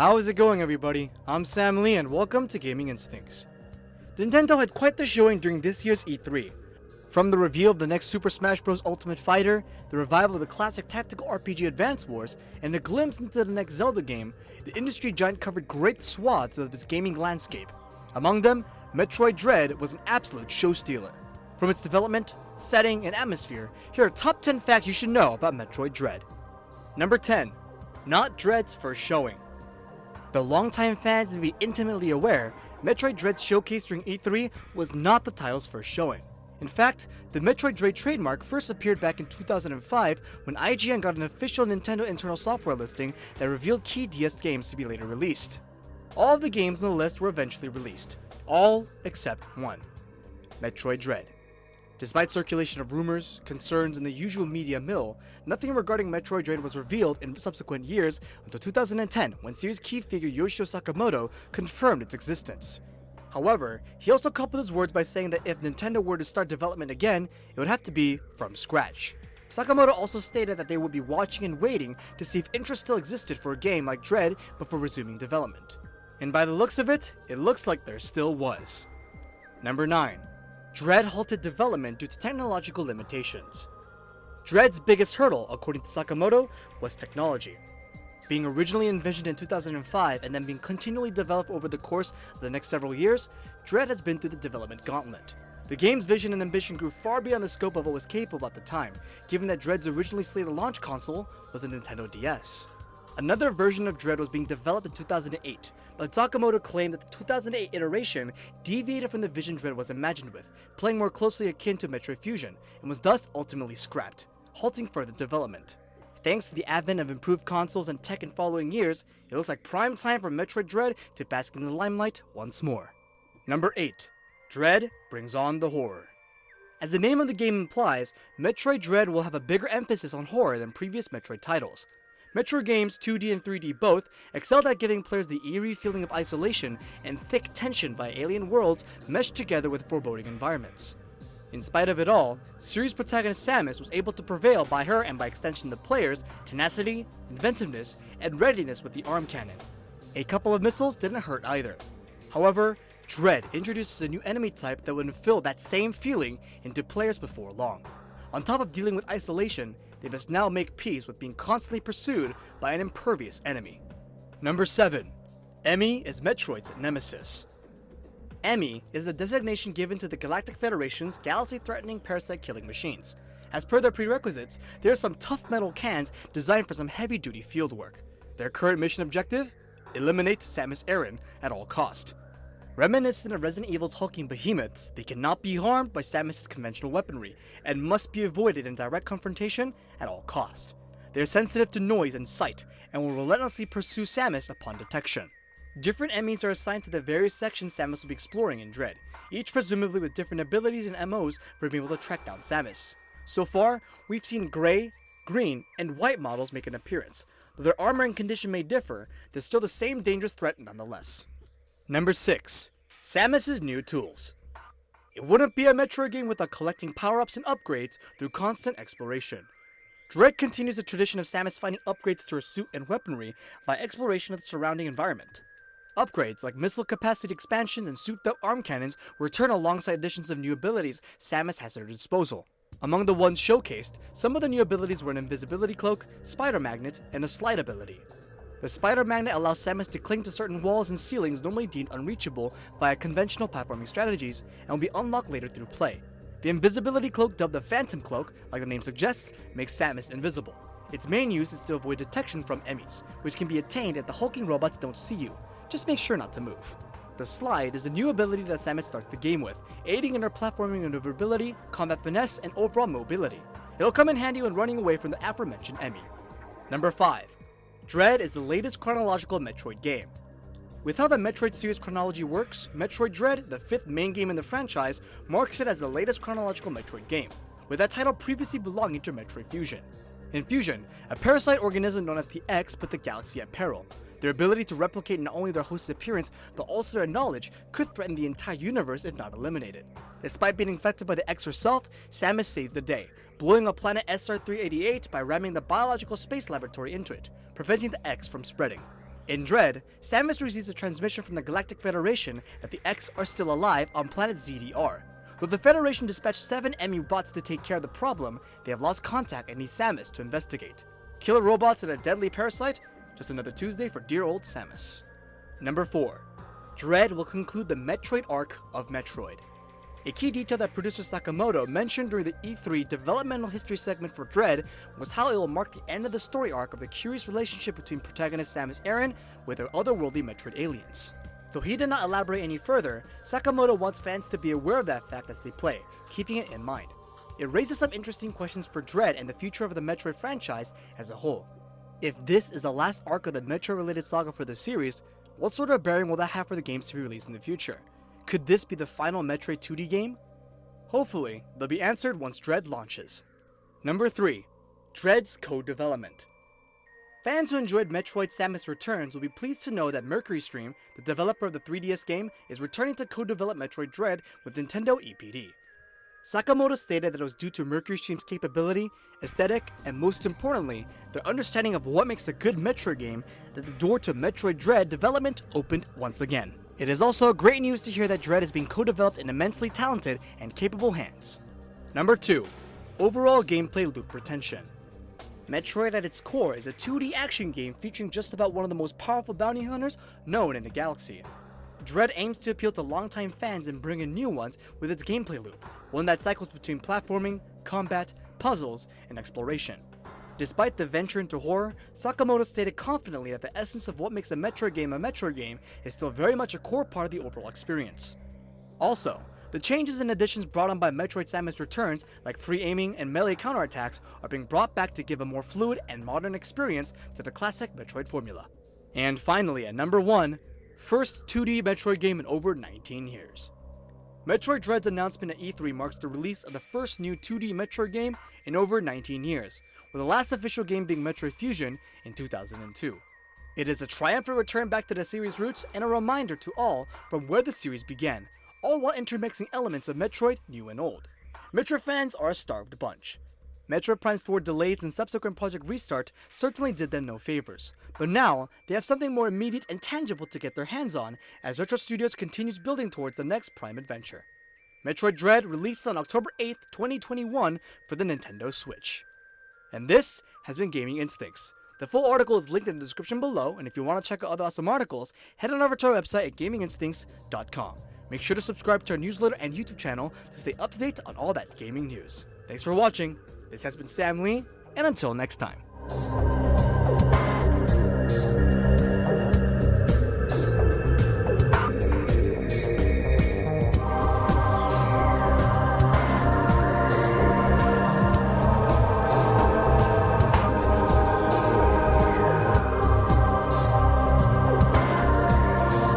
How is it going, everybody? I'm Sam Lee and welcome to Gaming Instincts. Nintendo had quite the showing during this year's E3. From the reveal of the next Super Smash Bros. Ultimate Fighter, the revival of the classic tactical RPG Advance Wars, and a glimpse into the next Zelda game, the industry giant covered great swaths of its gaming landscape. Among them, Metroid Dread was an absolute show-stealer. From its development, setting, and atmosphere, here are top 10 facts you should know about Metroid Dread. Number 10. Not Dread's first showing. Though longtime fans may be intimately aware, Metroid Dread's showcase during E3 was not the title's first showing. In fact, the Metroid Dread trademark first appeared back in 2005 when IGN got an official Nintendo internal software listing that revealed key DS games to be later released. All of the games on the list were eventually released, all except one, Metroid Dread. Despite circulation of rumors, concerns, and the usual media mill, nothing regarding Metroid Dread was revealed in subsequent years until 2010 when series key figure Yoshio Sakamoto confirmed its existence. However, he also coupled his words by saying that if Nintendo were to start development again, it would have to be from scratch. Sakamoto also stated that they would be watching and waiting to see if interest still existed for a game like Dread before resuming development. And by the looks of it, it looks like there still was. Number 9. Dread halted development due to technological limitations. Dread's biggest hurdle, according to Sakamoto, was technology. Being originally envisioned in 2005 and then being continually developed over the course of the next several years, Dread has been through the development gauntlet. The game's vision and ambition grew far beyond the scope of what was capable at the time, given that Dread's originally slated launch console was the Nintendo DS. Another version of Dread was being developed in 2008, but Sakamoto claimed that the 2008 iteration deviated from the vision Dread was imagined with, playing more closely akin to Metroid Fusion, and was thus ultimately scrapped, halting further development. Thanks to the advent of improved consoles and tech in following years, it looks like prime time for Metroid Dread to bask in the limelight once more. Number 8. Dread brings on the horror. As the name of the game implies, Metroid Dread will have a bigger emphasis on horror than previous Metroid titles. Metroid games, 2D and 3D both, excelled at giving players the eerie feeling of isolation and thick tension by alien worlds meshed together with foreboding environments. In spite of it all, series protagonist Samus was able to prevail by her and by extension the players' tenacity, inventiveness, and readiness with the arm cannon. A couple of missiles didn't hurt either. However, Dread introduces a new enemy type that would instill that same feeling into players before long. On top of dealing with isolation, they must now make peace with being constantly pursued by an impervious enemy. Number 7. Emmy is Metroid's nemesis. Emmy is the designation given to the Galactic Federation's galaxy-threatening parasite-killing machines. As per their prerequisites, there are some tough metal cans designed for some heavy-duty fieldwork. Their current mission objective? Eliminate Samus Aran at all cost. Reminiscent of Resident Evil's hulking behemoths, they cannot be harmed by Samus' conventional weaponry, and must be avoided in direct confrontation at all cost. They are sensitive to noise and sight, and will relentlessly pursue Samus upon detection. Different enemies are assigned to the various sections Samus will be exploring in Dread, each presumably with different abilities and MOs for being able to track down Samus. So far, we've seen gray, green, and white models make an appearance. Though their armor and condition may differ, they're still the same dangerous threat nonetheless. Number 6. Samus New Tools. It wouldn't be a Metroid game without collecting power-ups and upgrades through constant exploration. Dread continues the tradition of Samus finding upgrades to her suit and weaponry by exploration of the surrounding environment. Upgrades like missile capacity expansions and souped-up arm cannons return alongside additions of new abilities Samus has at her disposal. Among the ones showcased, some of the new abilities were an invisibility cloak, spider magnet, and a slide ability. The spider magnet allows Samus to cling to certain walls and ceilings normally deemed unreachable via conventional platforming strategies, and will be unlocked later through play. The invisibility cloak, dubbed the Phantom Cloak, like the name suggests, makes Samus invisible. Its main use is to avoid detection from enemies, which can be attained if the hulking robots don't see you. Just make sure not to move. The slide is a new ability that Samus starts the game with, aiding in her platforming maneuverability, combat finesse, and overall mobility. It'll come in handy when running away from the aforementioned enemy. Number 5. Dread is the latest chronological Metroid game. With how the Metroid series chronology works, Metroid Dread, the 5th main game in the franchise, marks it as the latest chronological Metroid game, with that title previously belonging to Metroid Fusion. In Fusion, a parasite organism known as the X put the galaxy at peril. Their ability to replicate not only their host's appearance, but also their knowledge could threaten the entire universe if not eliminated. Despite being infected by the X herself, Samus saves the day, blowing up planet SR-388 by ramming the biological space laboratory into it, preventing the X from spreading. In Dread, Samus receives a transmission from the Galactic Federation that the X are still alive on planet ZDR. Though the Federation dispatched 7 MU bots to take care of the problem, they have lost contact and need Samus to investigate. Killer robots and a deadly parasite? Just another Tuesday for dear old Samus. Number 4. Dread will conclude the Metroid Arc of Metroid. A key detail that producer Sakamoto mentioned during the E3 developmental history segment for Dread was how it will mark the end of the story arc of the curious relationship between protagonist Samus Aran with her otherworldly Metroid aliens. Though he did not elaborate any further, Sakamoto wants fans to be aware of that fact as they play, keeping it in mind. It raises some interesting questions for Dread and the future of the Metroid franchise as a whole. If this is the last arc of the Metroid-related saga for the series, what sort of bearing will that have for the games to be released in the future? Could this be the final Metroid 2D game? Hopefully, they'll be answered once Dread launches. Number 3. Dread's code development. Fans who enjoyed Metroid Samus Returns will be pleased to know that Mercury, the developer of the 3DS game, is returning to co-develop Metroid Dread with Nintendo EPD. Sakamoto stated that it was due to Mercury's capability, aesthetic, and most importantly, their understanding of what makes a good Metroid game that the door to Metroid Dread development opened once again. It is also great news to hear that Dread is being co-developed in immensely talented and capable hands. Number 2. Overall gameplay loop retention. Metroid at its core is a 2D action game featuring just about one of the most powerful bounty hunters known in the galaxy. Dread aims to appeal to longtime fans and bring in new ones with its gameplay loop, one that cycles between platforming, combat, puzzles, and exploration. Despite the venture into horror, Sakamoto stated confidently that the essence of what makes a Metroid game is still very much a core part of the overall experience. Also, the changes and additions brought on by Metroid Samus Returns, like free aiming and melee counterattacks, are being brought back to give a more fluid and modern experience to the classic Metroid formula. And finally, at number 1, first 2D Metroid game in over 19 years. Metroid Dread's announcement at E3 marks the release of the first new 2D Metroid game in over 19 years, with the last official game being Metroid Fusion in 2002. It is a triumphant return back to the series' roots and a reminder to all from where the series began, all while intermixing elements of Metroid new and old. Metroid fans are a starved bunch. Metroid Prime's 4 delays and subsequent project restart certainly did them no favors, but now they have something more immediate and tangible to get their hands on as Retro Studios continues building towards the next Prime adventure. Metroid Dread released on October 8th, 2021 for the Nintendo Switch. And this has been Gaming Instincts. The full article is linked in the description below, and if you want to check out other awesome articles, head on over to our website at gaminginstincts.com. Make sure to subscribe to our newsletter and YouTube channel to stay up to date on all that gaming news. Thanks for watching. This has been Sam Lee, and until next time.